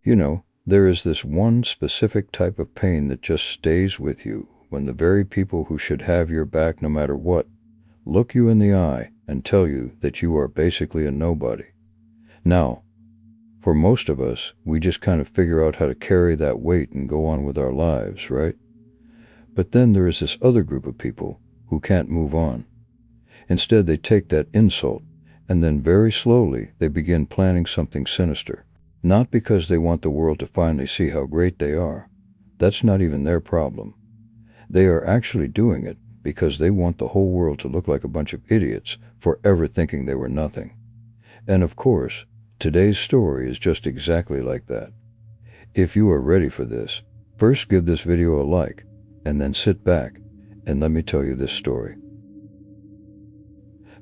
You know, there is this one specific type of pain that just stays with you when the very people who should have your back no matter what look you in the eye and tell you that you are basically a nobody. Now, for most of us, we just kind of figure out how to carry that weight and go on with our lives, right? But then there is this other group of people who can't move on. Instead, they take that insult, and then very slowly they begin planning something sinister. Not because they want the world to finally see how great they are. That's not even their problem. They are actually doing it because they want the whole world to look like a bunch of idiots for ever thinking they were nothing. And of course, today's story is just exactly like that. If you are ready for this, first give this video a like, and then sit back and let me tell you this story.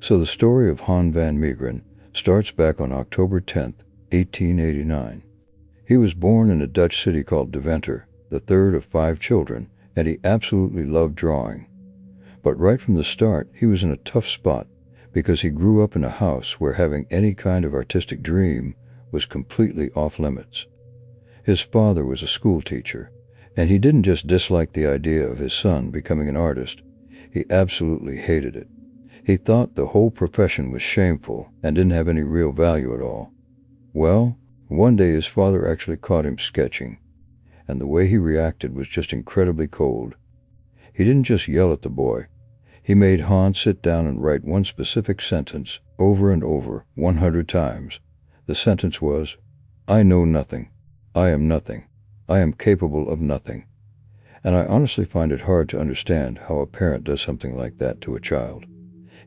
So the story of Han van Meegeren starts back on October 10th, 1889. He was born in a Dutch city called Deventer, the third of 5 children, and he absolutely loved drawing. But right from the start, he was in a tough spot because he grew up in a house where having any kind of artistic dream was completely off limits. His father was a school teacher, and he didn't just dislike the idea of his son becoming an artist, he absolutely hated it. He thought the whole profession was shameful and didn't have any real value at all. Well, one day his father actually caught him sketching, and the way he reacted was just incredibly cold. He didn't just yell at the boy. He made Han sit down and write one specific sentence over and over 100 times. The sentence was, "I know nothing. I am nothing. I am capable of nothing." And I honestly find it hard to understand how a parent does something like that to a child.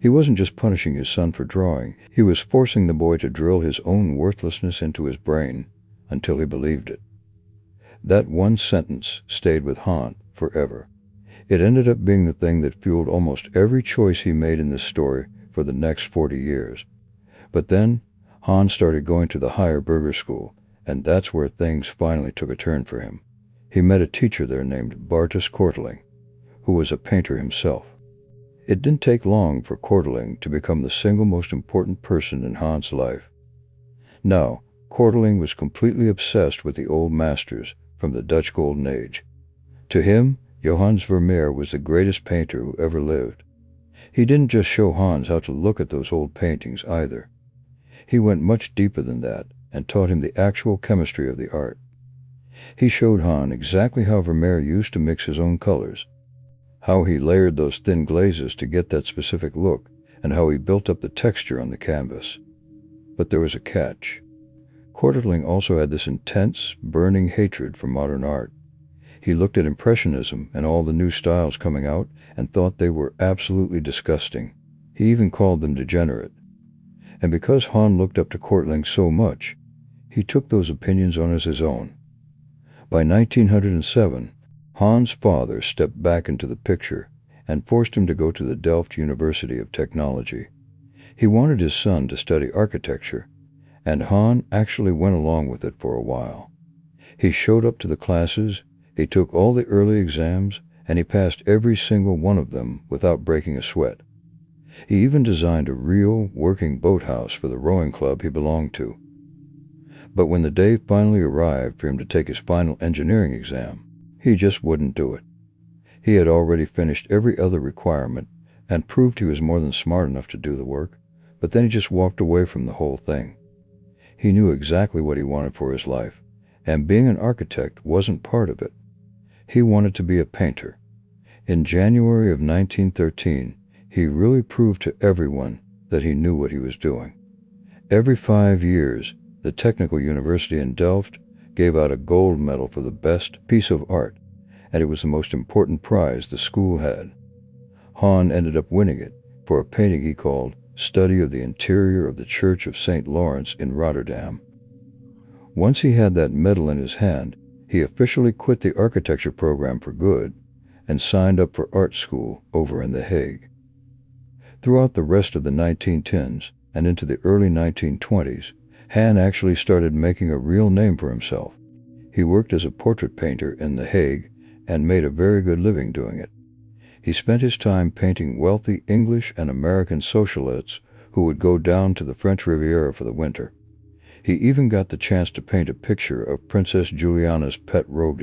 He wasn't just punishing his son for drawing, he was forcing the boy to drill his own worthlessness into his brain until he believed it. That one sentence stayed with Han forever. It ended up being the thing that fueled almost every choice he made in this story for the next 40 years. But then, Han started going to the higher burger school, and that's where things finally took a turn for him. He met a teacher there named Bartus Korteling, who was a painter himself. It didn't take long for Korteling to become the single most important person in Han's life. Now, Korteling was completely obsessed with the old masters from the Dutch Golden Age. To him, Johannes Vermeer was the greatest painter who ever lived. He didn't just show Hans how to look at those old paintings either. He went much deeper than that and taught him the actual chemistry of the art. He showed Han exactly how Vermeer used to mix his own colors, how he layered those thin glazes to get that specific look, and how he built up the texture on the canvas. But there was a catch. Korteling also had this intense, burning hatred for modern art. He looked at Impressionism and all the new styles coming out and thought they were absolutely disgusting. He even called them degenerate. And because Han looked up to Korteling so much, he took those opinions on as his own. By 1907, Han's father stepped back into the picture and forced him to go to the Delft University of Technology. He wanted his son to study architecture, and Han actually went along with it for a while. He showed up to the classes, he took all the early exams, and he passed every single one of them without breaking a sweat. He even designed a real, working boathouse for the rowing club he belonged to. But when the day finally arrived for him to take his final engineering exam, he just wouldn't do it. He had already finished every other requirement and proved he was more than smart enough to do the work, but then he just walked away from the whole thing. He knew exactly what he wanted for his life, and being an architect wasn't part of it. He wanted to be a painter. In January of 1913, he really proved to everyone that he knew what he was doing. Every 5 years, the Technical University in Delft gave out a gold medal for the best piece of art, and it was the most important prize the school had. Han ended up winning it for a painting he called Study of the Interior of the Church of St. Lawrence in Rotterdam. Once he had that medal in his hand, he officially quit the architecture program for good and signed up for art school over in The Hague. Throughout the rest of the 1910s and into the early 1920s, Han actually started making a real name for himself. He worked as a portrait painter in The Hague and made a very good living doing it. He spent his time painting wealthy English and American socialites who would go down to the French Riviera for the winter. He even got the chance to paint a picture of Princess Juliana's pet roe.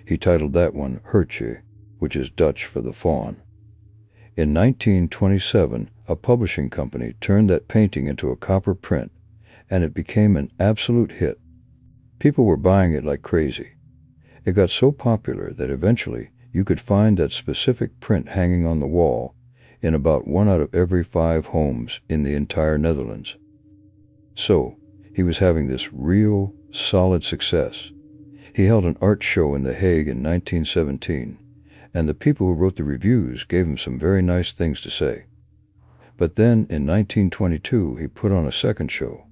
He titled that one Hertje, which is Dutch for the fawn. In 1927, a publishing company turned that painting into a copper print, and it became an absolute hit. People were buying it like crazy. It got so popular that eventually you could find that specific print hanging on the wall in about 1 out of every 5 homes in the entire Netherlands. So, he was having this real, solid success. He held an art show in The Hague in 1917, and the people who wrote the reviews gave him some very nice things to say. But then, in 1922, he put on a second show,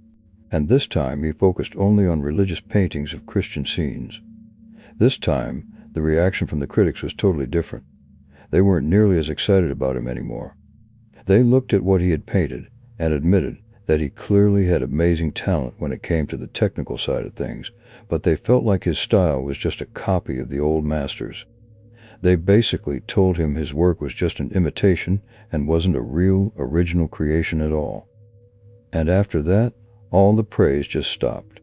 and this time he focused only on religious paintings of Christian scenes. This time, the reaction from the critics was totally different. They weren't nearly as excited about him anymore. They looked at what he had painted and admitted that he clearly had amazing talent when it came to the technical side of things, but they felt like his style was just a copy of the old masters. They basically told him his work was just an imitation and wasn't a real, original creation at all. And after that, all the praise just stopped.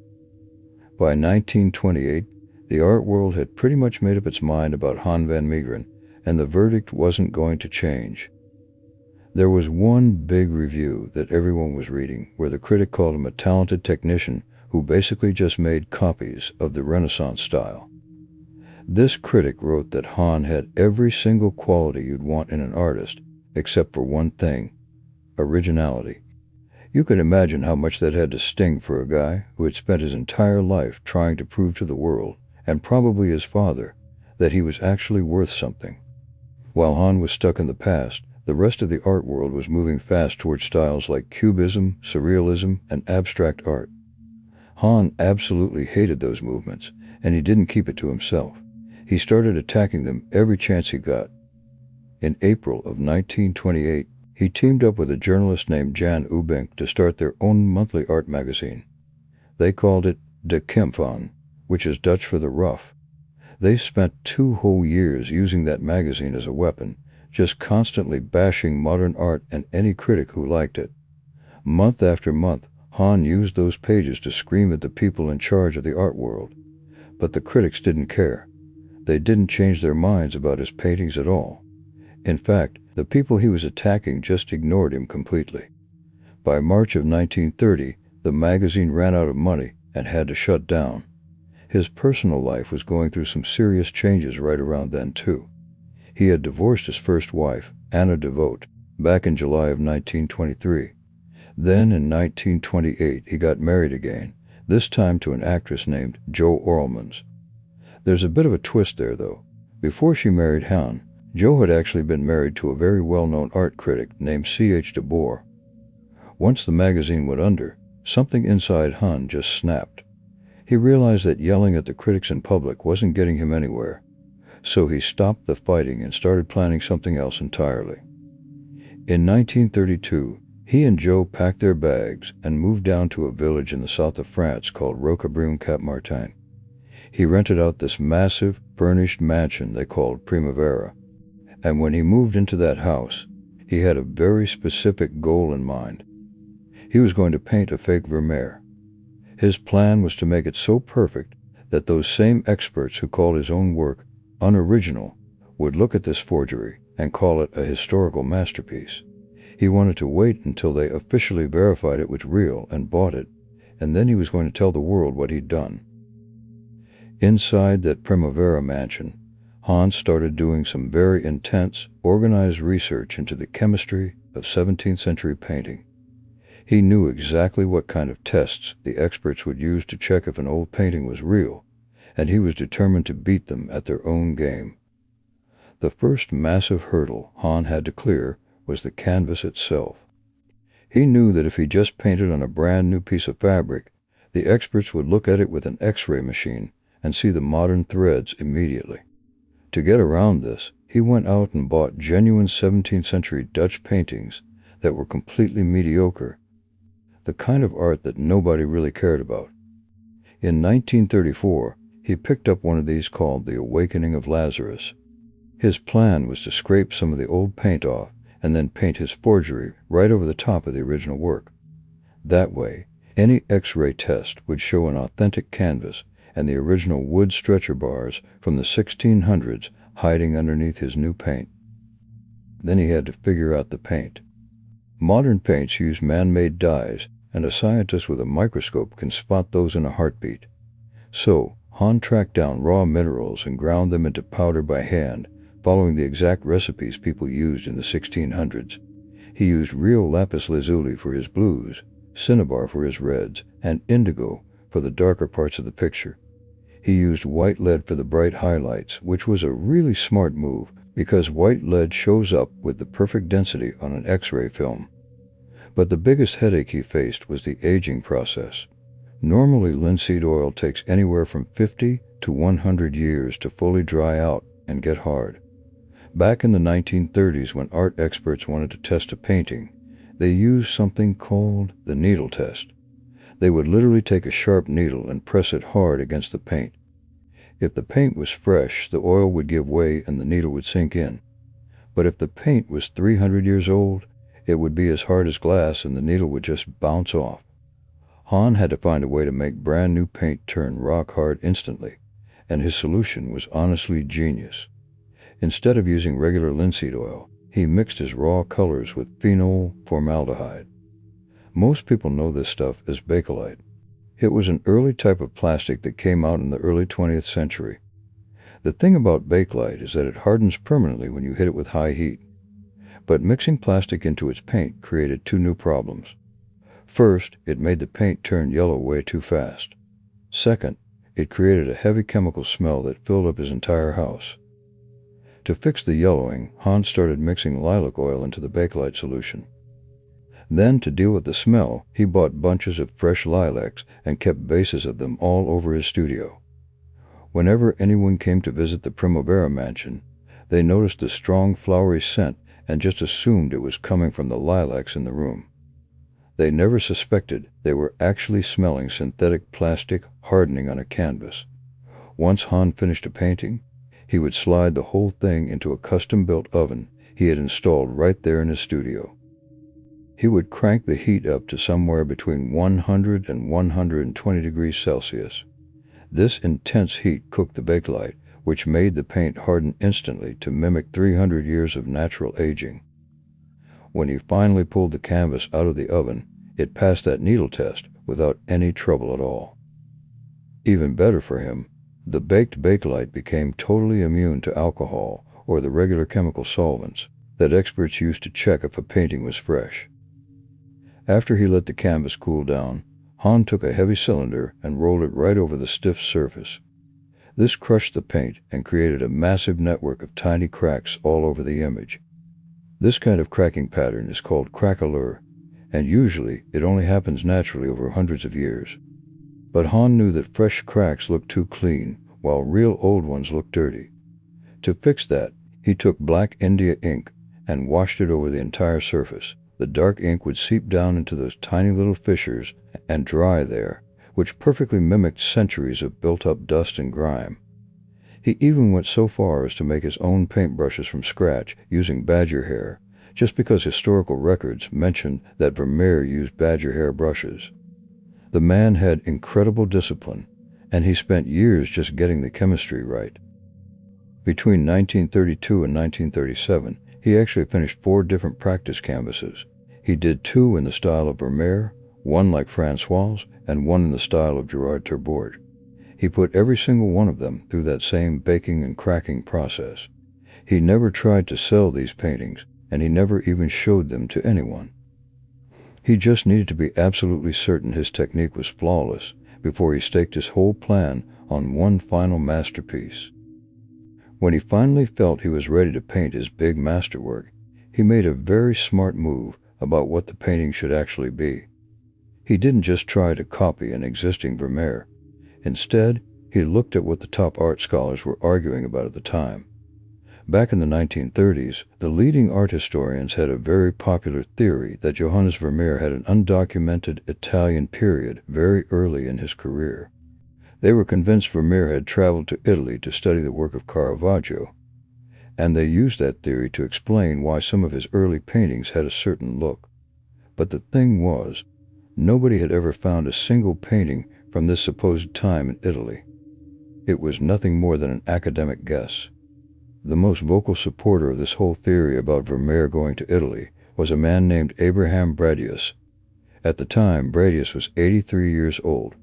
By 1928, the art world had pretty much made up its mind about Han van Meegeren, and the verdict wasn't going to change. There was one big review that everyone was reading where the critic called him a talented technician who basically just made copies of the Renaissance style. This critic wrote that Han had every single quality you'd want in an artist, except for one thing: originality. You could imagine how much that had to sting for a guy who had spent his entire life trying to prove to the world, and probably his father, that he was actually worth something. While Han was stuck in the past, the rest of the art world was moving fast towards styles like Cubism, Surrealism, and abstract art. Han absolutely hated those movements, and he didn't keep it to himself. He started attacking them every chance he got. In April of 1928, he teamed up with a journalist named Jan Ubink to start their own monthly art magazine. They called it De Kempvan, which is Dutch for the rough. They spent 2 whole years using that magazine as a weapon, just constantly bashing modern art and any critic who liked it. Month after month, Han used those pages to scream at the people in charge of the art world. But the critics didn't care. They didn't change their minds about his paintings at all. In fact, the people he was attacking just ignored him completely. By March of 1930, the magazine ran out of money and had to shut down. His personal life was going through some serious changes right around then, too. He had divorced his first wife, Anna de Voot, back in July of 1923. Then, in 1928, he got married again, this time to an actress named Jo Orlemans. There's a bit of a twist there, though. Before she married Han, Jo had actually been married to a very well-known art critic named C.H. de Boer. Once the magazine went under, something inside Han just snapped. He realized that yelling at the critics in public wasn't getting him anywhere, so he stopped the fighting and started planning something else entirely. In 1932, he and Jo packed their bags and moved down to a village in the south of France called Roquebrune-Cap-Martin. He rented out this massive, furnished mansion they called Primavera, and when he moved into that house, he had a very specific goal in mind. He was going to paint a fake Vermeer. His plan was to make it so perfect that those same experts who called his own work unoriginal would look at this forgery and call it a historical masterpiece. He wanted to wait until they officially verified it was real and bought it, and then he was going to tell the world what he'd done. Inside that Primavera mansion, Hans started doing some very intense, organized research into the chemistry of 17th-century painting. He knew exactly what kind of tests the experts would use to check if an old painting was real, and he was determined to beat them at their own game. The first massive hurdle Han had to clear was the canvas itself. He knew that if he just painted on a brand new piece of fabric, the experts would look at it with an X-ray machine and see the modern threads immediately. To get around this, he went out and bought genuine 17th-century Dutch paintings that were completely mediocre, the kind of art that nobody really cared about. In 1934, he picked up one of these called The Awakening of Lazarus. His plan was to scrape some of the old paint off and then paint his forgery right over the top of the original work. That way, Any X-ray test would show an authentic canvas and the original wood stretcher bars from the 1600s hiding underneath his new paint. Then he had to figure out the paint. Modern paints use man-made dyes, and a scientist with a microscope can spot those in a heartbeat. So, Hahn tracked down raw minerals and ground them into powder by hand, following the exact recipes people used in the 1600s. He used real lapis lazuli for his blues, cinnabar for his reds, and indigo for the darker parts of the picture. He used white lead for the bright highlights, which was a really smart move because white lead shows up with the perfect density on an X-ray film. But the biggest headache he faced was the aging process. Normally, linseed oil takes anywhere from 50 to 100 years to fully dry out and get hard. Back in the 1930s, when art experts wanted to test a painting, they used something called the needle test. They would literally take a sharp needle and press it hard against the paint. If the paint was fresh, the oil would give way and the needle would sink in. But if the paint was 300 years old, it would be as hard as glass and the needle would just bounce off. Hahn had to find a way to make brand new paint turn rock hard instantly, and his solution was honestly genius. Instead of using regular linseed oil, he mixed his raw colors with phenol formaldehyde. Most people know this stuff as Bakelite. It was an early type of plastic that came out in the early 20th century. The thing about Bakelite is that it hardens permanently when you hit it with high heat. But mixing plastic into its paint created two new problems. First, it made the paint turn yellow way too fast. Second, it created a heavy chemical smell that filled up his entire house. To fix the yellowing, Hahn started mixing lilac oil into the Bakelite solution. Then, to deal with the smell, he bought bunches of fresh lilacs and kept vases of them all over his studio. Whenever anyone came to visit the Primavera mansion, they noticed the strong flowery scent and just assumed it was coming from the lilacs in the room. They never suspected they were actually smelling synthetic plastic hardening on a canvas. Once Hahn finished a painting, he would slide the whole thing into a custom-built oven he had installed right there in his studio. He would crank the heat up to somewhere between 100 and 120 degrees Celsius. This intense heat cooked the Bakelite, which made the paint harden instantly to mimic 300 years of natural aging. When he finally pulled the canvas out of the oven, it passed that needle test without any trouble at all. Even better for him, the baked Bakelite became totally immune to alcohol or the regular chemical solvents that experts used to check if a painting was fresh. After he let the canvas cool down, Hahn took a heavy cylinder and rolled it right over the stiff surface. This crushed the paint and created a massive network of tiny cracks all over the image. This kind of cracking pattern is called craquelure, and usually it only happens naturally over hundreds of years. But Hahn knew that fresh cracks looked too clean, while real old ones looked dirty. To fix that, he took black India ink and washed it over the entire surface. The dark ink would seep down into those tiny little fissures and dry there, which perfectly mimicked centuries of built-up dust and grime. He even went so far as to make his own paintbrushes from scratch using badger hair, just because historical records mentioned that Vermeer used badger hair brushes. The man had incredible discipline, and he spent years just getting the chemistry right. Between 1932 and 1937, he actually finished 4 different practice canvases. He did 2 in the style of Vermeer, 1 like Francois', and 1 in the style of Gerard Terborch. He put every single one of them through that same baking and cracking process. He never tried to sell these paintings, and he never even showed them to anyone. He just needed to be absolutely certain his technique was flawless before he staked his whole plan on one final masterpiece. When he finally felt he was ready to paint his big masterwork, he made a very smart move about what the painting should actually be. He didn't just try to copy an existing Vermeer. Instead, he looked at what the top art scholars were arguing about at the time. Back in the 1930s, the leading art historians had a very popular theory that Johannes Vermeer had an undocumented Italian period very early in his career. They were convinced Vermeer had traveled to Italy to study the work of Caravaggio, and they used that theory to explain why some of his early paintings had a certain look. But the thing was, Nobody had ever found a single painting from this supposed time in Italy. It was nothing more than an academic guess. The most vocal supporter of this whole theory about Vermeer going to Italy was a man named Abraham Bredius. At the time, Bredius was 83 years old,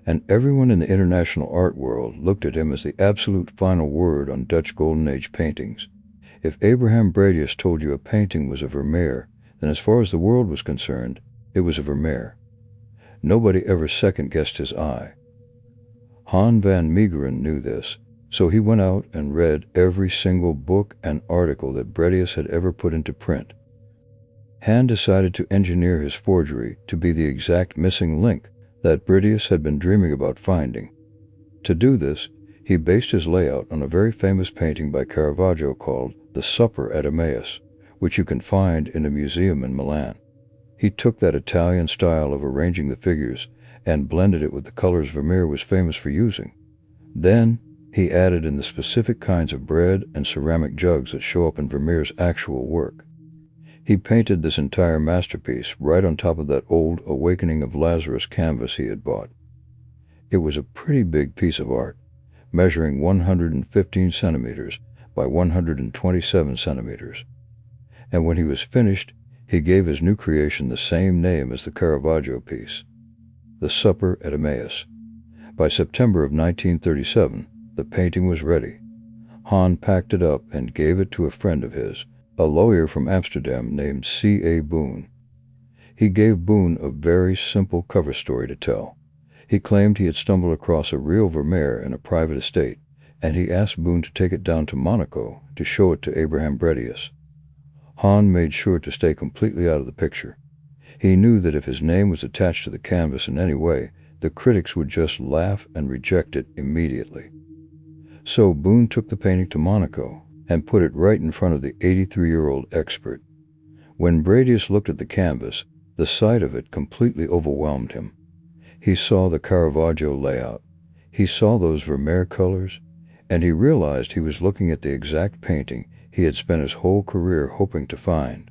and everyone in the international art world looked at him as the absolute final word on Dutch Golden Age paintings. If Abraham Bredius told you a painting was a Vermeer, then as far as the world was concerned, it was a Vermeer. Nobody ever second-guessed his eye. Han van Meegeren knew this, so he went out and read every single book and article that Bredius had ever put into print. Han decided to engineer his forgery to be the exact missing link that Bredius had been dreaming about finding. To do this, he based his layout on a very famous painting by Caravaggio called The Supper at Emmaus, which you can find in a museum in Milan. He took that Italian style of arranging the figures and blended it with the colors Vermeer was famous for using. Then, he added in the specific kinds of bread and ceramic jugs that show up in Vermeer's actual work. He painted this entire masterpiece right on top of that old Awakening of Lazarus canvas he had bought. It was a pretty big piece of art, measuring 115 centimeters by 127 centimeters. And when he was finished, he gave his new creation the same name as the Caravaggio piece, The Supper at Emmaus. By September of 1937, the painting was ready. Han packed it up and gave it to a friend of his, a lawyer from Amsterdam named C.A. Boone. He gave Boone a very simple cover story to tell. He claimed he had stumbled across a real Vermeer in a private estate, and he asked Boone to take it down to Monaco to show it to Abraham Bredius. Han made sure to stay completely out of the picture. He knew that if his name was attached to the canvas in any way, the critics would just laugh and reject it immediately. So Boone took the painting to Monaco and put it right in front of the 83-year-old expert. When Bredius looked at the canvas, the sight of it completely overwhelmed him. He saw the Caravaggio layout, he saw those Vermeer colors, and he realized he was looking at the exact painting he had spent his whole career hoping to find.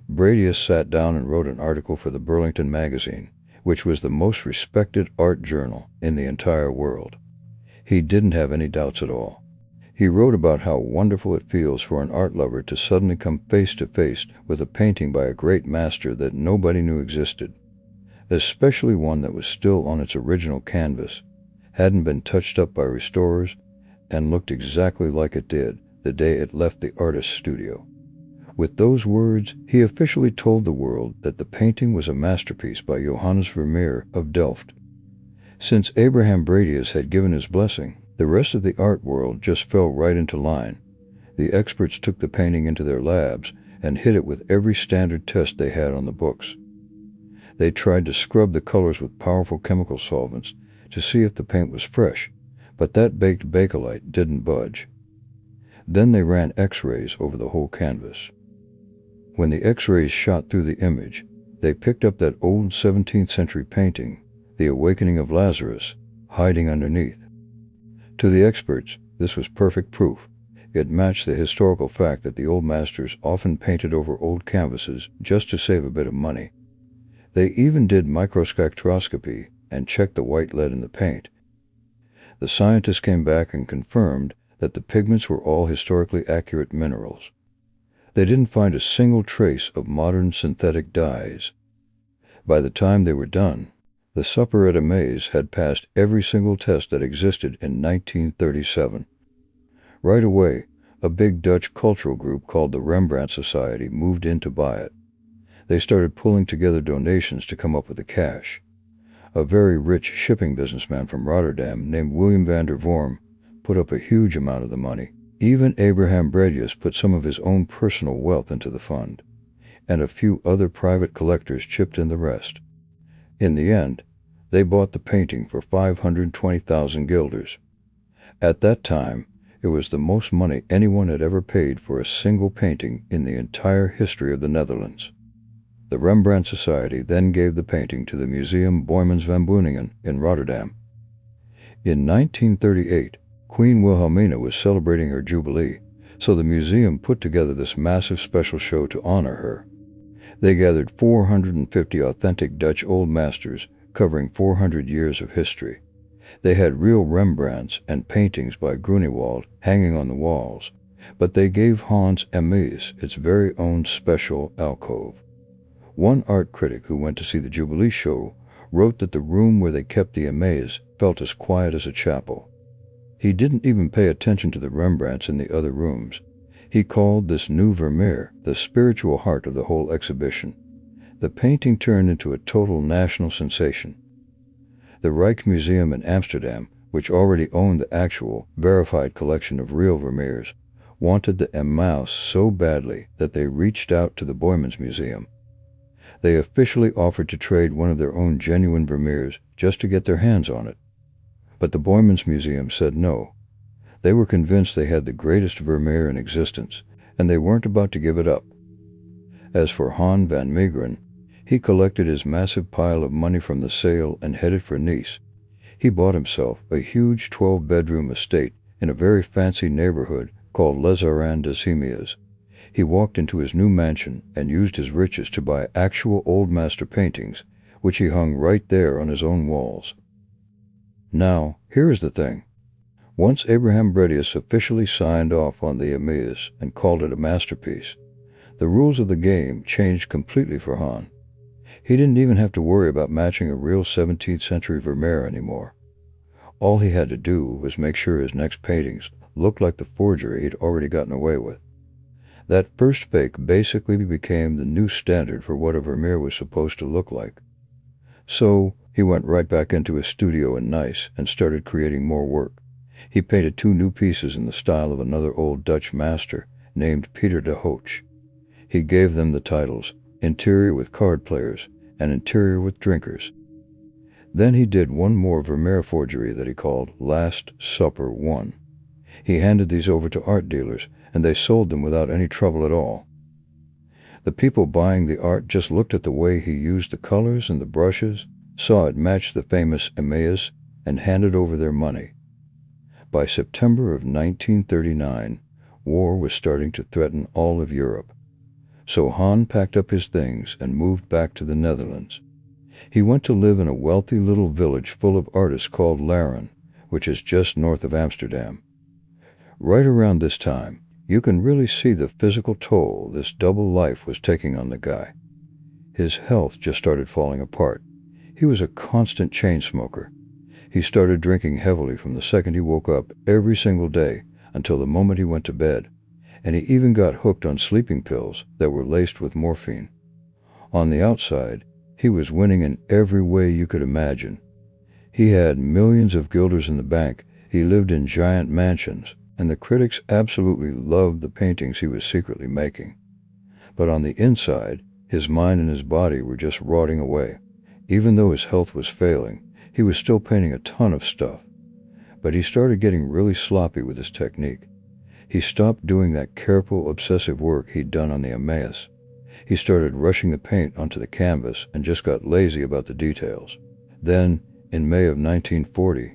Bredius sat down and wrote an article for the Burlington magazine, which was the most respected art journal in the entire world. He didn't have any doubts at all. He wrote about how wonderful it feels for an art lover to suddenly come face to face with a painting by a great master that nobody knew existed, especially one that was still on its original canvas, hadn't been touched up by restorers, and looked exactly like it did the day it left the artist's studio. With those words, he officially told the world that the painting was a masterpiece by Johannes Vermeer of Delft. Since Abraham Bredius had given his blessing, the rest of the art world just fell right into line. The experts took the painting into their labs and hit it with every standard test they had on the books. They tried to scrub the colors with powerful chemical solvents to see if the paint was fresh, but that baked Bakelite didn't budge. Then they ran X-rays over the whole canvas. When the X-rays shot through the image, they picked up that old 17th-century painting, The Awakening of Lazarus, hiding underneath. To the experts, this was perfect proof. It matched the historical fact that the old masters often painted over old canvases just to save a bit of money. They even did microspectroscopy and checked the white lead in the paint. The scientists came back and confirmed that the pigments were all historically accurate minerals. They didn't find a single trace of modern synthetic dyes. By the time they were done, The Supper at Emmaus had passed every single test that existed in 1937. Right away, a big Dutch cultural group called the Rembrandt Society moved in to buy it. They started pulling together donations to come up with the cash. A very rich shipping businessman from Rotterdam named William van der Worm put up a huge amount of the money. Even Abraham Bredius put some of his own personal wealth into the fund, and a few other private collectors chipped in the rest. In the end, they bought the painting for 520,000 guilders. At that time, it was the most money anyone had ever paid for a single painting in the entire history of the Netherlands. The Rembrandt Society then gave the painting to the Museum Boijmans van Beuningen in Rotterdam. In 1938, Queen Wilhelmina was celebrating her jubilee, so the museum put together this massive special show to honor her. They gathered 450 authentic Dutch old masters covering 400 years of history. They had real Rembrandts and paintings by Grunewald hanging on the walls, but they gave Hans Emmaus its very own special alcove. One art critic who went to see the Jubilee show wrote that the room where they kept the Emmaus felt as quiet as a chapel. He didn't even pay attention to the Rembrandts in the other rooms. He called this new Vermeer the spiritual heart of the whole exhibition. The painting turned into a total national sensation. The Reich Museum in Amsterdam, which already owned the actual, verified collection of real Vermeers, wanted the Emmaus so badly that they reached out to the Boymans Museum. They officially offered to trade one of their own genuine Vermeers just to get their hands on it. But the Boymans Museum said no. They were convinced they had the greatest Vermeer in existence, and they weren't about to give it up. As for Hans van Meegeren, he collected his massive pile of money from the sale and headed for Nice. He bought himself a huge 12-bedroom estate in a very fancy neighborhood called Les Arrands des Simias. He walked into his new mansion and used his riches to buy actual old master paintings, which he hung right there on his own walls. Now, here is the thing. Once Abraham Bredius officially signed off on the Emmaus and called it a masterpiece, the rules of the game changed completely for Hans. He didn't even have to worry about matching a real 17th-century Vermeer anymore. All he had to do was make sure his next paintings looked like the forgery he'd already gotten away with. That first fake basically became the new standard for what a Vermeer was supposed to look like. So he went right back into his studio in Nice and started creating more work. He painted 2 new pieces in the style of another old Dutch master named Peter de Hoch. He gave them the titles Interior with Card Players and Interior with Drinkers. Then he did one more Vermeer forgery that he called Last Supper 1. He handed these over to art dealers, and they sold them without any trouble at all. The people buying the art just looked at the way he used the colors and the brushes, saw it matched the famous Emmaus, and handed over their money. By September of 1939, war was starting to threaten all of Europe. So Hans packed up his things and moved back to the Netherlands. He went to live in a wealthy little village full of artists called Laren, which is just north of Amsterdam. Right around this time, you can really see the physical toll this double life was taking on the guy. His health just started falling apart. He was a constant chain smoker. He started drinking heavily from the second he woke up every single day until the moment he went to bed, and he even got hooked on sleeping pills that were laced with morphine. On the outside, he was winning in every way you could imagine. He had millions of guilders in the bank, he lived in giant mansions, and the critics absolutely loved the paintings he was secretly making. But on the inside, his mind and his body were just rotting away. Even though his health was failing, he was still painting a ton of stuff. But he started getting really sloppy with his technique. He stopped doing that careful, obsessive work he'd done on the Emmaus. He started rushing the paint onto the canvas and just got lazy about the details. Then, in May of 1940,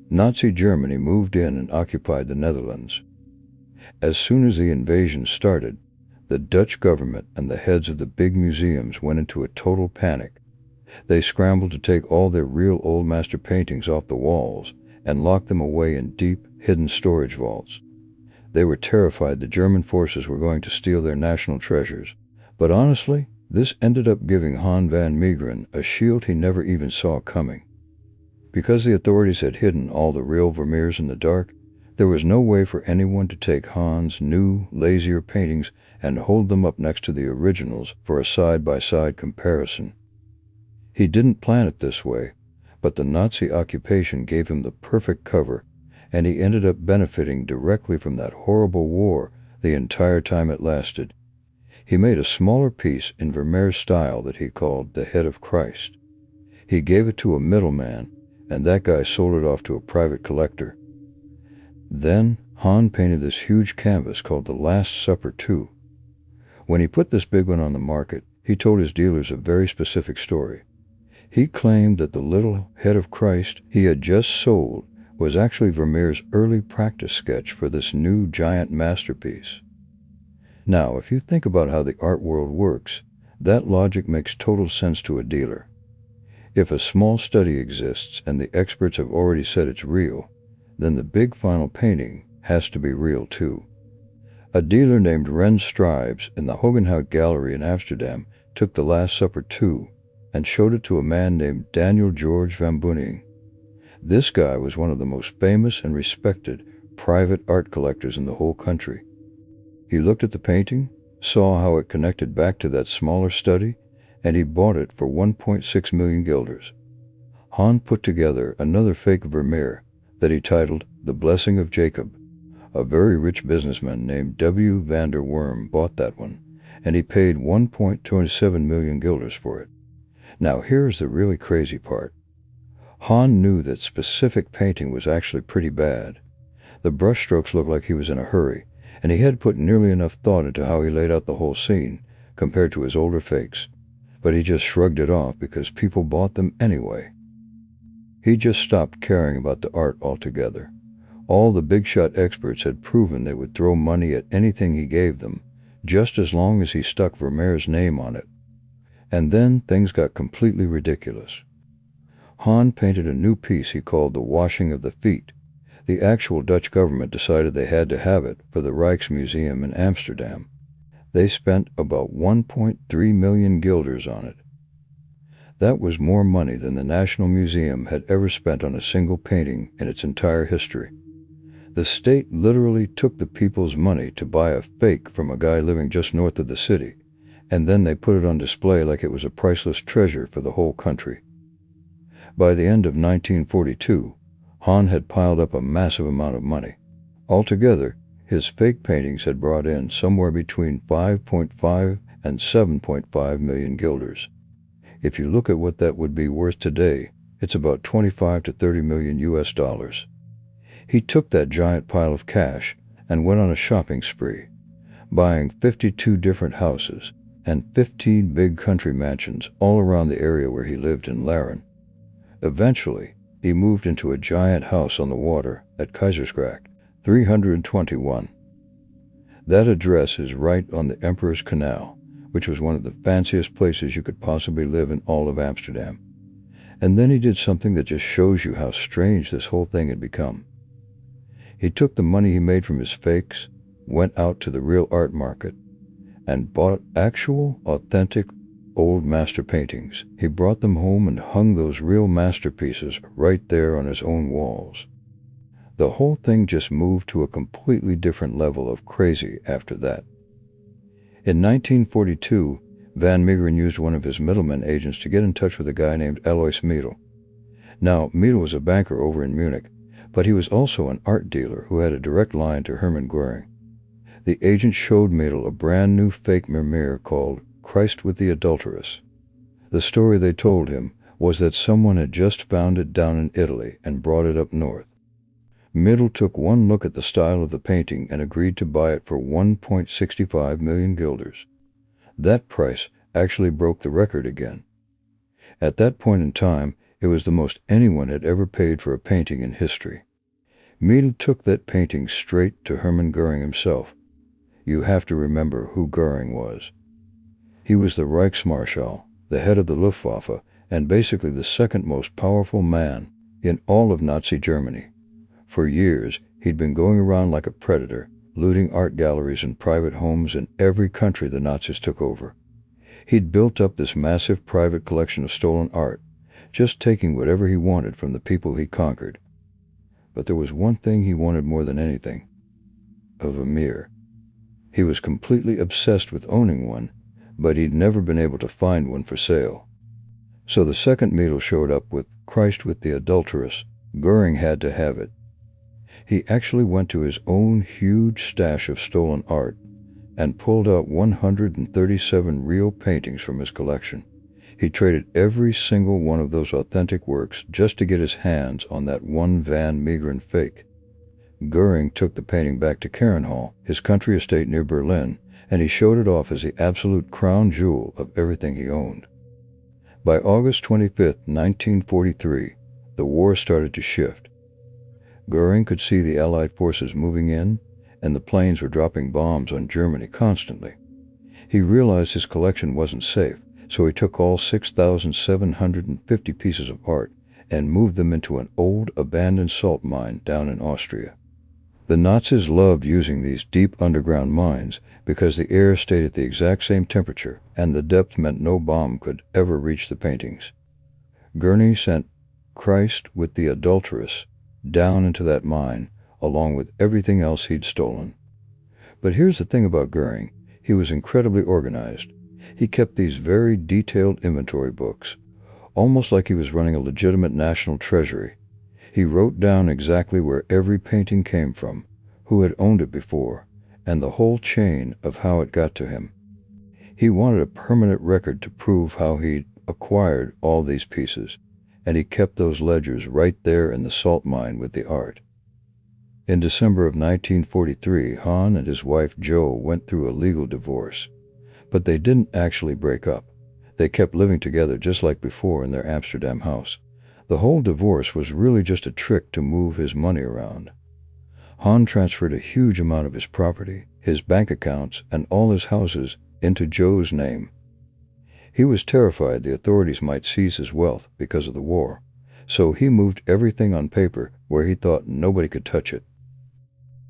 Nazi Germany moved in and occupied the Netherlands. As soon as the invasion started, the Dutch government and the heads of the big museums went into a total panic. They scrambled to take all their real old master paintings off the walls and lock them away in deep, hidden storage vaults. They were terrified the German forces were going to steal their national treasures, but honestly, this ended up giving Hans van Meegeren a shield he never even saw coming. Because the authorities had hidden all the real Vermeers in the dark, there was no way for anyone to take Hans' new, lazier paintings and hold them up next to the originals for a side-by-side comparison. He didn't plan it this way, but the Nazi occupation gave him the perfect cover, and he ended up benefiting directly from that horrible war the entire time it lasted. He made a smaller piece in Vermeer's style that he called the Head of Christ. He gave it to a middleman, and that guy sold it off to a private collector. Then Hans painted this huge canvas called the Last Supper 2. When he put this big one on the market, he told his dealers a very specific story. He claimed that the little Head of Christ he had just sold was actually Vermeer's early practice sketch for this new giant masterpiece. Now, if you think about how the art world works, That logic makes total sense to a dealer. If a small study exists and the experts have already said it's real, then the big final painting has to be real too. A dealer named Ren Stribes in the Hogenhout Gallery in Amsterdam took The Last Supper too and showed it to a man named Daniel George van Beuningen. This guy was one of the most famous and respected private art collectors in the whole country. He looked at the painting, saw how it connected back to that smaller study, and he bought it for 1.6 million guilders. Hahn put together another fake Vermeer that he titled The Blessing of Jacob. A very rich businessman named W. van der Worm bought that one, and he paid 1.27 million guilders for it. Now here's the really crazy part. Hahn knew that specific painting was actually pretty bad. The brushstrokes looked like he was in a hurry, and he had put nearly enough thought into how he laid out the whole scene, compared to his older fakes, but he just shrugged it off because people bought them anyway. He just stopped caring about the art altogether. All the big-shot experts had proven they would throw money at anything he gave them, just as long as he stuck Vermeer's name on it. And then things got completely ridiculous. Hahn painted a new piece he called The Washing of the Feet. The actual Dutch government decided they had to have it for the Rijksmuseum in Amsterdam. They spent about 1.3 million guilders on it. That was more money than the National Museum had ever spent on a single painting in its entire history. The state literally took the people's money to buy a fake from a guy living just north of the city, and then they put it on display like it was a priceless treasure for the whole country. By the end of 1942, Hahn had piled up a massive amount of money. Altogether, his fake paintings had brought in somewhere between 5.5 and 7.5 million guilders. If you look at what that would be worth today, it's about 25 to 30 million US dollars. He took that giant pile of cash and went on a shopping spree, buying 52 different houses and 15 big country mansions all around the area where he lived in Laren. Eventually, he moved into a giant house on the water at Keizersgracht, 321. That address is right on the Emperor's Canal, which was one of the fanciest places you could possibly live in all of Amsterdam. And then he did something that just shows you how strange this whole thing had become. He took the money he made from his fakes, went out to the real art market, and bought actual, authentic, old master paintings. He brought them home and hung those real masterpieces right there on his own walls. The whole thing just moved to a completely different level of crazy after that. In 1942, Van Meegeren used one of his middleman agents to get in touch with a guy named Alois Miedel. Now, Miedel was a banker over in Munich, but he was also an art dealer who had a direct line to Hermann Göring. The agent showed Miedel a brand new fake Vermeer called Christ with the Adulteress. The story they told him was that someone had just found it down in Italy and brought it up north. Miedel took one look at the style of the painting and agreed to buy it for 1.65 million guilders. That price actually broke the record again. At that point in time, it was the most anyone had ever paid for a painting in history. Miedel took that painting straight to Hermann Göring himself. You have to remember who Göring was. He was the Reichsmarschall, the head of the Luftwaffe, and basically the second most powerful man in all of Nazi Germany. For years, he'd been going around like a predator, looting art galleries and private homes in every country the Nazis took over. He'd built up this massive private collection of stolen art, just taking whatever he wanted from the people he conquered. But there was one thing he wanted more than anything: a Vermeer. He was completely obsessed with owning one, but he'd never been able to find one for sale. So the second Miedel showed up with Christ with the Adulteress, Göring had to have it. He actually went to his own huge stash of stolen art and pulled out 137 real paintings from his collection. He traded every single one of those authentic works just to get his hands on that one Van Meegeren fake. Göring took the painting back to Karenhall, his country estate near Berlin, and he showed it off as the absolute crown jewel of everything he owned. By August 25, 1943, the war started to shift. Göring could see the Allied forces moving in, and the planes were dropping bombs on Germany constantly. He realized his collection wasn't safe, so he took all 6,750 pieces of art and moved them into an old, abandoned salt mine down in Austria. The Nazis loved using these deep underground mines because the air stayed at the exact same temperature and the depth meant no bomb could ever reach the paintings. Göring sent Christ with the Adulteress down into that mine along with everything else he'd stolen. But here's the thing about Göring. He was incredibly organized. He kept these very detailed inventory books, almost like he was running a legitimate national treasury. He wrote down exactly where every painting came from, who had owned it before, and the whole chain of how it got to him. He wanted a permanent record to prove how he'd acquired all these pieces, and he kept those ledgers right there in the salt mine with the art. In December of 1943, Hahn and his wife Jo went through a legal divorce, but they didn't actually break up. They kept living together just like before in their Amsterdam house. The whole divorce was really just a trick to move his money around. Hahn transferred a huge amount of his property, his bank accounts, and all his houses into Jo's name. He was terrified the authorities might seize his wealth because of the war, so he moved everything on paper where he thought nobody could touch it.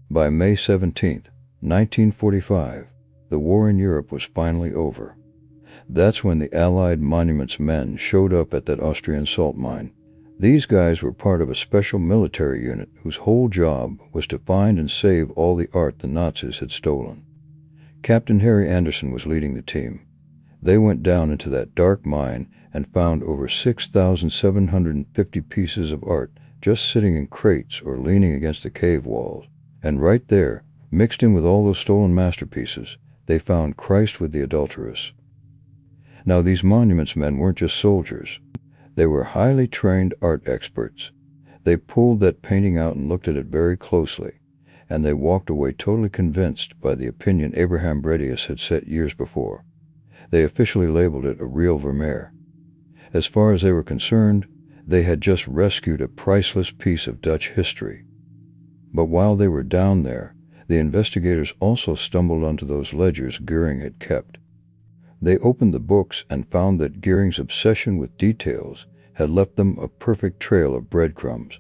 By May 17th, 1945, the war in Europe was finally over. That's when the Allied Monuments men showed up at that Austrian salt mine. These guys were part of a special military unit whose whole job was to find and save all the art the Nazis had stolen. Captain Harry Anderson was leading the team. They went down into that dark mine and found over 6,750 pieces of art just sitting in crates or leaning against the cave walls. And right there, mixed in with all those stolen masterpieces, they found Christ with the Adulteress. Now, these monuments men weren't just soldiers. They were highly trained art experts. They pulled that painting out and looked at it very closely, and they walked away totally convinced by the opinion Abraham Bredius had set years before. They officially labeled it a real Vermeer. As far as they were concerned, they had just rescued a priceless piece of Dutch history. But while they were down there, the investigators also stumbled onto those ledgers Göring had kept. They opened the books and found that Göring's obsession with details had left them a perfect trail of breadcrumbs.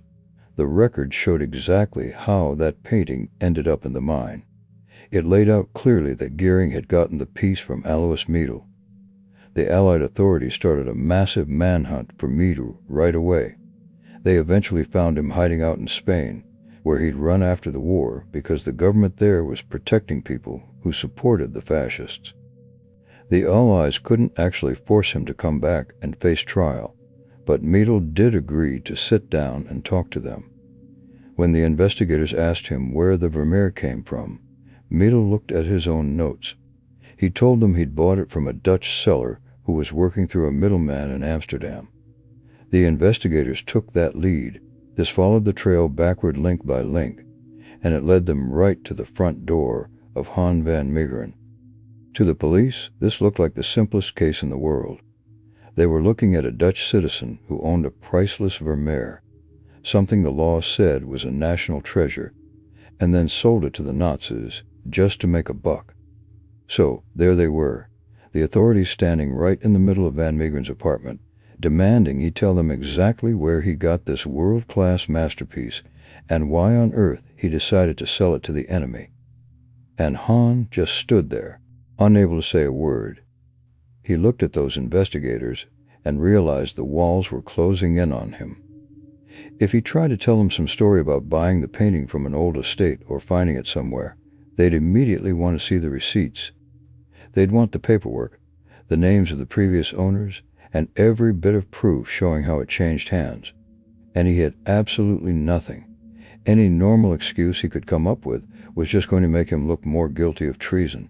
The record showed exactly how that painting ended up in the mine. It laid out clearly that Göring had gotten the piece from Alois Meedel. The Allied authorities started a massive manhunt for Meedel right away. They eventually found him hiding out in Spain, where he'd run after the war because the government there was protecting people who supported the fascists. The Allies couldn't actually force him to come back and face trial, but Meedel did agree to sit down and talk to them. When the investigators asked him where the Vermeer came from, Meedel looked at his own notes. He told them he'd bought it from a Dutch seller who was working through a middleman in Amsterdam. The investigators took that lead. This followed the trail backward link by link, and it led them right to the front door of Han van Meegeren. To the police, this looked like the simplest case in the world. They were looking at a Dutch citizen who owned a priceless Vermeer, something the law said was a national treasure, and then sold it to the Nazis just to make a buck. So, there they were, the authorities standing right in the middle of Van Meegeren's apartment, demanding he tell them exactly where he got this world-class masterpiece and why on earth he decided to sell it to the enemy. And Han just stood there, unable to say a word. He looked at those investigators and realized the walls were closing in on him. If he tried to tell them some story about buying the painting from an old estate or finding it somewhere, they'd immediately want to see the receipts. They'd want the paperwork, the names of the previous owners, and every bit of proof showing how it changed hands. And he had absolutely nothing. Any normal excuse he could come up with was just going to make him look more guilty of treason.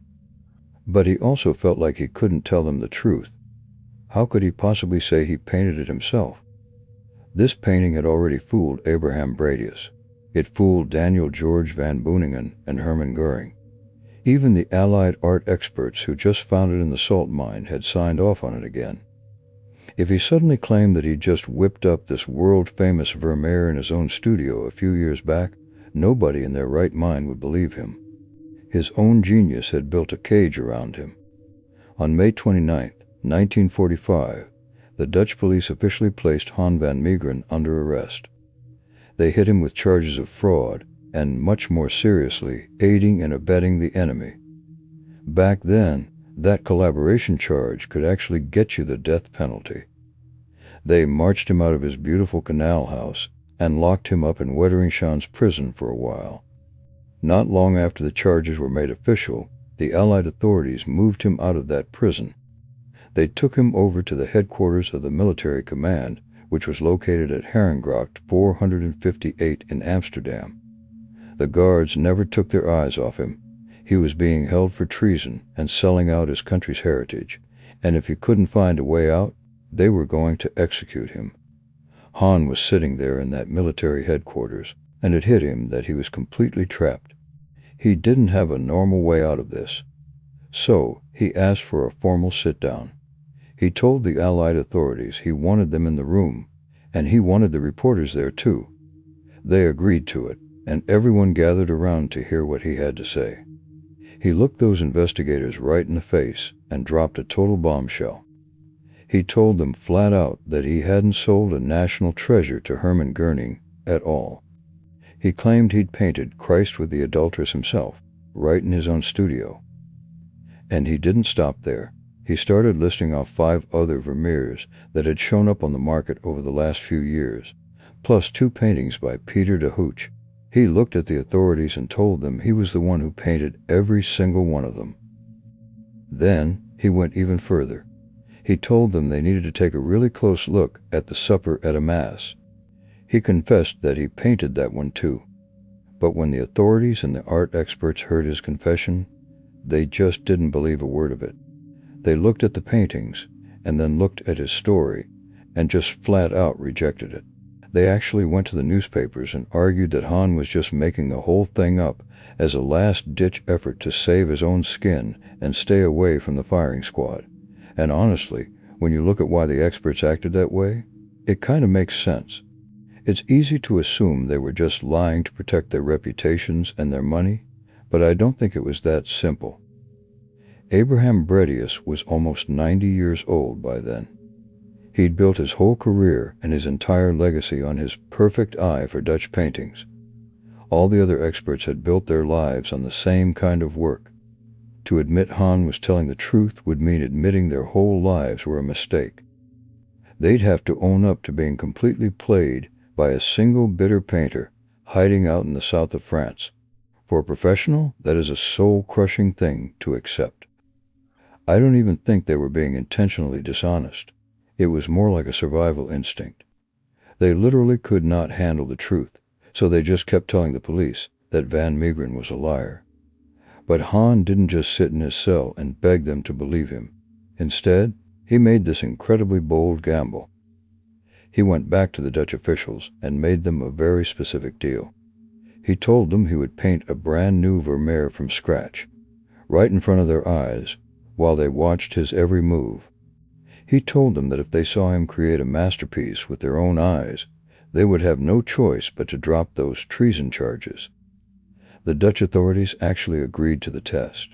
But he also felt like he couldn't tell them the truth. How could he possibly say he painted it himself? This painting had already fooled Abraham Bredius. It fooled Daniel George van Beuningen and Hermann Göring. Even the Allied art experts who just found it in the salt mine had signed off on it again. If he suddenly claimed that he'd just whipped up this world-famous Vermeer in his own studio a few years back, nobody in their right mind would believe him. His own genius had built a cage around him. On May 29, 1945, the Dutch police officially placed Han van Meegeren under arrest. They hit him with charges of fraud and, much more seriously, aiding and abetting the enemy. Back then, that collaboration charge could actually get you the death penalty. They marched him out of his beautiful canal house and locked him up in Wetteringschan's prison for a while. Not long after the charges were made official, the Allied authorities moved him out of that prison. They took him over to the headquarters of the military command, which was located at Herengracht 458 in Amsterdam. The guards never took their eyes off him. He was being held for treason and selling out his country's heritage, and if he couldn't find a way out, they were going to execute him. Han was sitting there in that military headquarters, and it hit him that he was completely trapped. He didn't have a normal way out of this. So he asked for a formal sit-down. He told the Allied authorities he wanted them in the room, and he wanted the reporters there too. They agreed to it, and everyone gathered around to hear what he had to say. He looked those investigators right in the face and dropped a total bombshell. He told them flat out that he hadn't sold a national treasure to Hermann Göring at all. He claimed he'd painted Christ with the Adulteress himself, right in his own studio. And he didn't stop there. He started listing off 5 other Vermeers that had shown up on the market over the last few years, plus 2 paintings by Peter de Hooch. He looked at the authorities and told them he was the one who painted every single one of them. Then he went even further. He told them they needed to take a really close look at the supper at Emmaus. He confessed that he painted that one too. But when the authorities and the art experts heard his confession, they just didn't believe a word of it. They looked at the paintings and then looked at his story and just flat out rejected it. They actually went to the newspapers and argued that Han was just making the whole thing up as a last-ditch effort to save his own skin and stay away from the firing squad. And honestly, when you look at why the experts acted that way, it kind of makes sense. It's easy to assume they were just lying to protect their reputations and their money, but I don't think it was that simple. Abraham Bredius was almost 90 years old by then. He'd built his whole career and his entire legacy on his perfect eye for Dutch paintings. All the other experts had built their lives on the same kind of work. To admit Han was telling the truth would mean admitting their whole lives were a mistake. They'd have to own up to being completely played by a single bitter painter hiding out in the south of France. For a professional, that is a soul-crushing thing to accept. I don't even think they were being intentionally dishonest. It was more like a survival instinct. They literally could not handle the truth, so they just kept telling the police that Van Meegeren was a liar. But Han didn't just sit in his cell and beg them to believe him. Instead, he made this incredibly bold gamble. He went back to the Dutch officials and made them a very specific deal. He told them he would paint a brand new Vermeer from scratch, right in front of their eyes, while they watched his every move. He told them that if they saw him create a masterpiece with their own eyes, they would have no choice but to drop those treason charges. The Dutch authorities actually agreed to the test.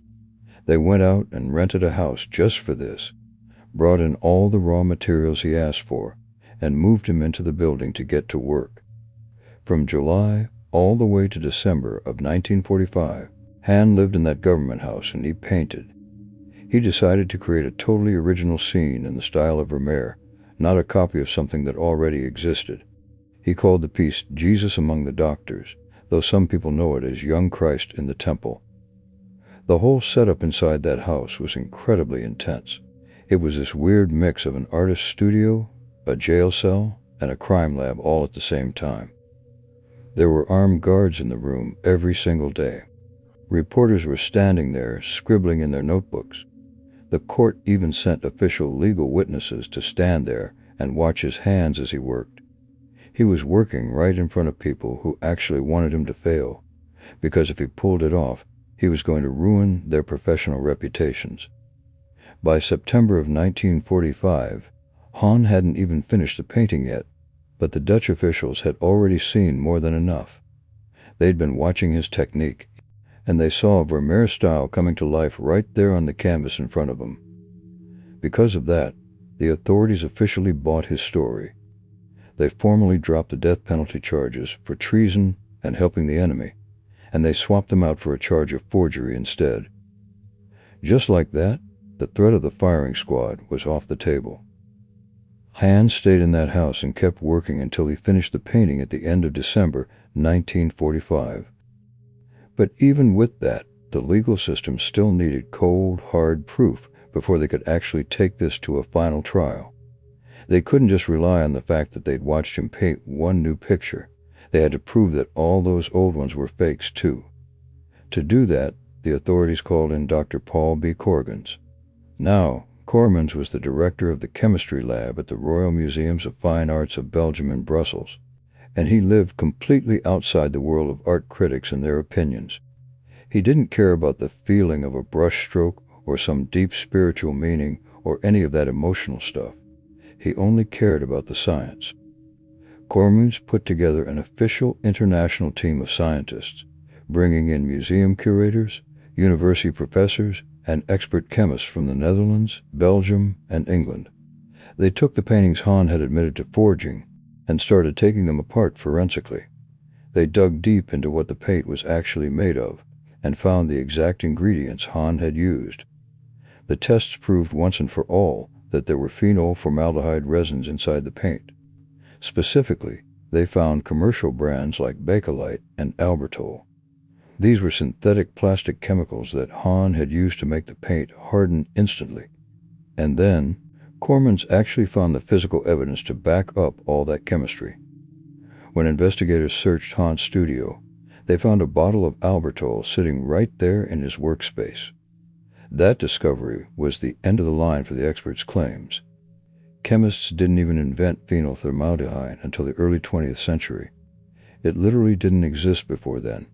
They went out and rented a house just for this, brought in all the raw materials he asked for, and moved him into the building to get to work. From July all the way to December of 1945, Han lived in that government house and he painted. He decided to create a totally original scene in the style of Vermeer, not a copy of something that already existed. He called the piece Jesus Among the Doctors, though some people know it as Young Christ in the Temple. The whole setup inside that house was incredibly intense. It was this weird mix of an artist's studio, a jail cell, and a crime lab all at the same time. There were armed guards in the room every single day. Reporters were standing there, scribbling in their notebooks. The court even sent official legal witnesses to stand there and watch his hands as he worked. He was working right in front of people who actually wanted him to fail, because if he pulled it off, he was going to ruin their professional reputations. By September of 1945, Han hadn't even finished the painting yet, but the Dutch officials had already seen more than enough. They'd been watching his technique, and they saw Vermeer's style coming to life right there on the canvas in front of them. Because of that, the authorities officially bought his story. They formally dropped the death penalty charges for treason and helping the enemy, and they swapped them out for a charge of forgery instead. Just like that, the threat of the firing squad was off the table. Hans stayed in that house and kept working until he finished the painting at the end of December 1945. But even with that, the legal system still needed cold, hard proof before they could actually take this to a final trial. They couldn't just rely on the fact that they'd watched him paint one new picture. They had to prove that all those old ones were fakes too. To do that, the authorities called in Dr. Paul B. Corgans. Now, Cormans was the director of the chemistry lab at the Royal Museums of Fine Arts of Belgium in Brussels, and he lived completely outside the world of art critics and their opinions. He didn't care about the feeling of a brushstroke or some deep spiritual meaning or any of that emotional stuff. He only cared about the science. Cormans put together an official international team of scientists, bringing in museum curators, university professors, and expert chemists from the Netherlands, Belgium, and England. They took the paintings Hahn had admitted to forging and started taking them apart forensically. They dug deep into what the paint was actually made of and found the exact ingredients Hahn had used. The tests proved once and for all that there were phenol formaldehyde resins inside the paint. Specifically, they found commercial brands like Bakelite and Albertol. These were synthetic plastic chemicals that Hahn had used to make the paint harden instantly. And then, Cormans actually found the physical evidence to back up all that chemistry. When investigators searched Hahn's studio, they found a bottle of Albertol sitting right there in his workspace. That discovery was the end of the line for the experts' claims. Chemists didn't even invent phenyl formaldehyde until the early 20th century. It literally didn't exist before then.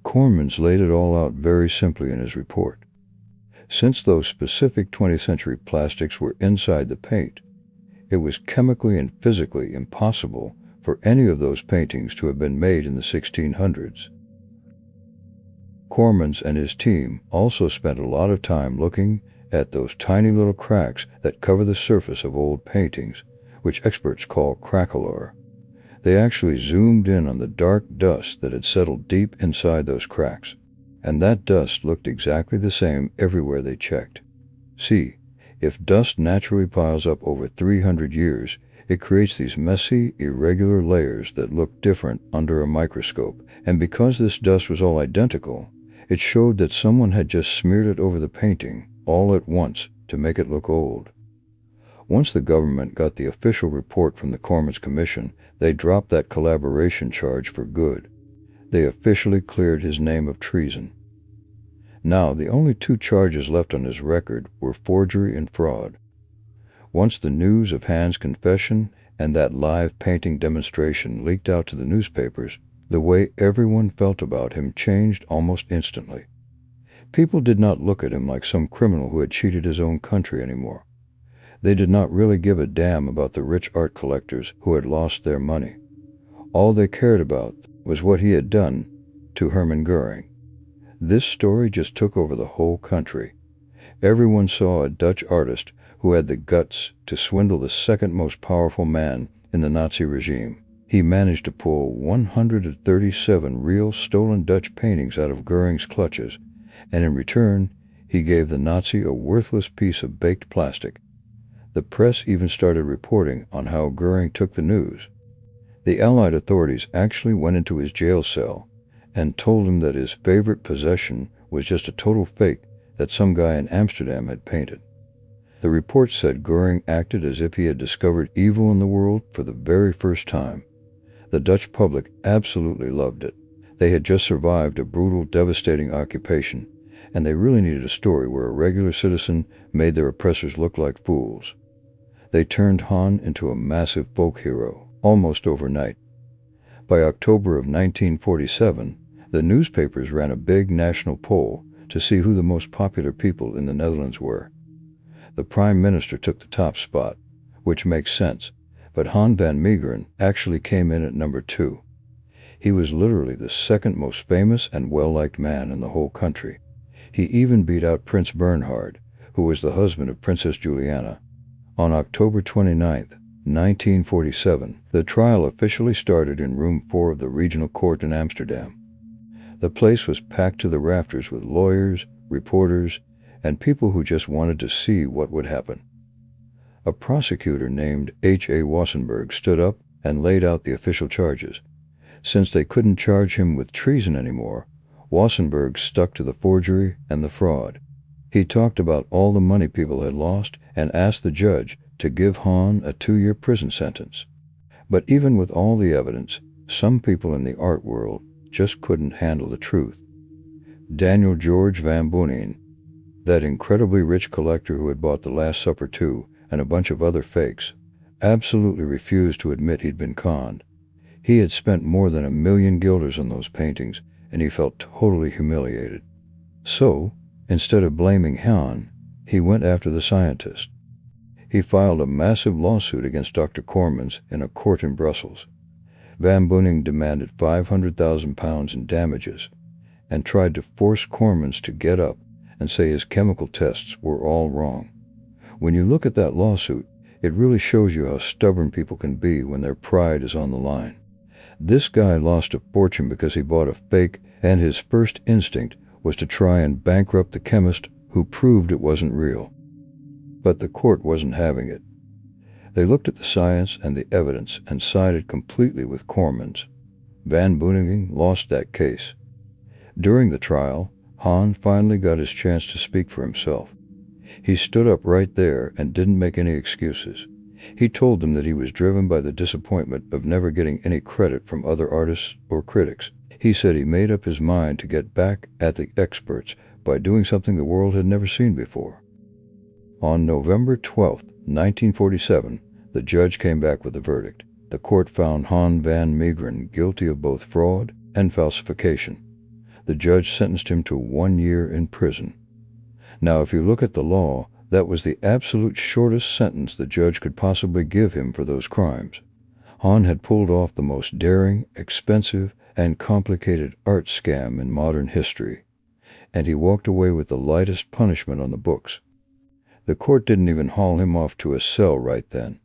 Cormans laid it all out very simply in his report. Since those specific 20th century plastics were inside the paint, it was chemically and physically impossible for any of those paintings to have been made in the 1600s. Cormans and his team also spent a lot of time looking at those tiny little cracks that cover the surface of old paintings, which experts call craquelure. They actually zoomed in on the dark dust that had settled deep inside those cracks, and that dust looked exactly the same everywhere they checked. See, if dust naturally piles up over 300 years, it creates these messy, irregular layers that look different under a microscope, and because this dust was all identical, it showed that someone had just smeared it over the painting all at once to make it look old. Once the government got the official report from the Cormans Commission, they dropped that collaboration charge for good. They officially cleared his name of treason. Now, the only two charges left on his record were forgery and fraud. Once the news of Hans' confession and that live painting demonstration leaked out to the newspapers, the way everyone felt about him changed almost instantly. People did not look at him like some criminal who had cheated his own country anymore. They did not really give a damn about the rich art collectors who had lost their money. All they cared about was what he had done to Hermann Göring. This story just took over the whole country. Everyone saw a Dutch artist who had the guts to swindle the second most powerful man in the Nazi regime. He managed to pull 137 real stolen Dutch paintings out of Göring's clutches, and in return, he gave the Nazi a worthless piece of baked plastic. The press even started reporting on how Göring took the news. The Allied authorities actually went into his jail cell and told him that his favorite possession was just a total fake that some guy in Amsterdam had painted. The report said Göring acted as if he had discovered evil in the world for the very first time. The Dutch public absolutely loved it. They had just survived a brutal, devastating occupation, and they really needed a story where a regular citizen made their oppressors look like fools. They turned Hahn into a massive folk hero, almost overnight. By October of 1947, the newspapers ran a big national poll to see who the most popular people in the Netherlands were. The Prime Minister took the top spot, which makes sense, but Han van Meegeren actually came in at number 2. He was literally the second most famous and well-liked man in the whole country. He even beat out Prince Bernhard, who was the husband of Princess Juliana. On October 29, 1947, the trial officially started in room 4 of the regional court in Amsterdam. The place was packed to the rafters with lawyers, reporters, and people who just wanted to see what would happen. A prosecutor named H.A. Wassenberg stood up and laid out the official charges. Since they couldn't charge him with treason anymore, Wassenberg stuck to the forgery and the fraud. He talked about all the money people had lost and asked the judge to give Hahn a 2-year prison sentence. But even with all the evidence, some people in the art world just couldn't handle the truth. Daniel George van Beuningen, that incredibly rich collector who had bought The Last Supper too, and a bunch of other fakes, absolutely refused to admit he'd been conned. He had spent more than 1,000,000 guilders on those paintings, and he felt totally humiliated. So, instead of blaming Hahn, he went after the scientist. He filed a massive lawsuit against Dr. Cormans in a court in Brussels. Van Beuningen demanded £500,000 in damages and tried to force Cormans to get up and say his chemical tests were all wrong. When you look at that lawsuit, it really shows you how stubborn people can be when their pride is on the line. This guy lost a fortune because he bought a fake, and his first instinct was to try and bankrupt the chemist who proved it wasn't real. But the court wasn't having it. They looked at the science and the evidence and sided completely with Cormans. Van Beuningen lost that case. During the trial, Hahn finally got his chance to speak for himself. He stood up right there and didn't make any excuses. He told them that he was driven by the disappointment of never getting any credit from other artists or critics. He said he made up his mind to get back at the experts by doing something the world had never seen before. On November 12, 1947, the judge came back with a verdict. The court found Hahn van Meegeren guilty of both fraud and falsification. The judge sentenced him to 1 year in prison. Now, if you look at the law, that was the absolute shortest sentence the judge could possibly give him for those crimes. Hahn had pulled off the most daring, expensive, and complicated art scam in modern history, and he walked away with the lightest punishment on the books. The court didn't even haul him off to a cell right then.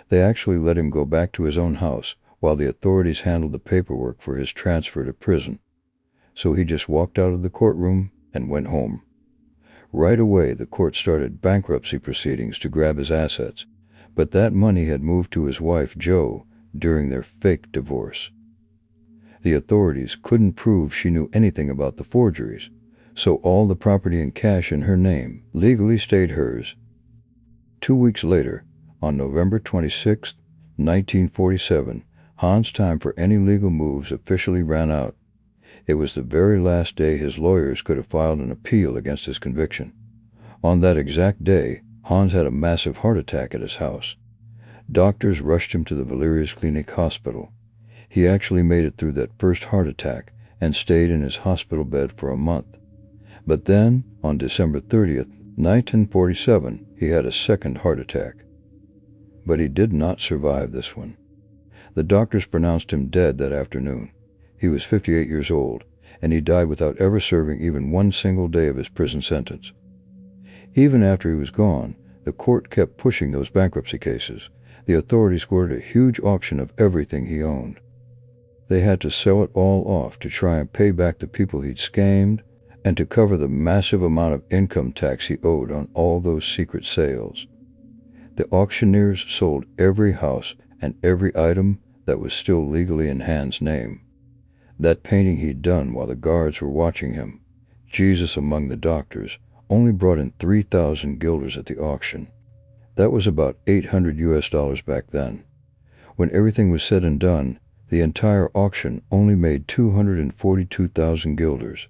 They actually let him go back to his own house while the authorities handled the paperwork for his transfer to prison. So he just walked out of the courtroom and went home. Right away, the court started bankruptcy proceedings to grab his assets, but that money had moved to his wife, Jo, during their fake divorce. The authorities couldn't prove she knew anything about the forgeries, so all the property and cash in her name legally stayed hers. 2 weeks later, on November 26, 1947, Hahn's time for any legal moves officially ran out. It was the very last day his lawyers could have filed an appeal against his conviction. On that exact day, Hans had a massive heart attack at his house. Doctors rushed him to the Valerius Klinik hospital. He actually made it through that first heart attack and stayed in his hospital bed for a month. But then, on December 30th, 1947, he had a second heart attack. But he did not survive this one. The doctors pronounced him dead that afternoon. He was 58 years old, and he died without ever serving even one single day of his prison sentence. Even after he was gone, the court kept pushing those bankruptcy cases. The authorities ordered a huge auction of everything he owned. They had to sell it all off to try and pay back the people he'd scammed and to cover the massive amount of income tax he owed on all those secret sales. The auctioneers sold every house and every item that was still legally in Hahn's name. That painting he'd done while the guards were watching him, Jesus Among the Doctors, only brought in 3,000 guilders at the auction. That was about $800 back then. When everything was said and done, the entire auction only made 242,000 guilders.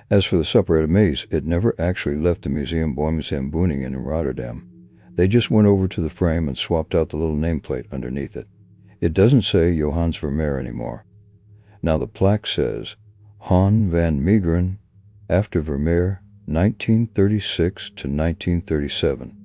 As for the supper at Emmaus, it never actually left the Museum Boems van Beuningen in Rotterdam. They just went over to the frame and swapped out the little nameplate underneath it. It doesn't say Johannes Vermeer anymore. Now the plaque says, Hahn van Meegeren, after Vermeer, 1936 to 1937.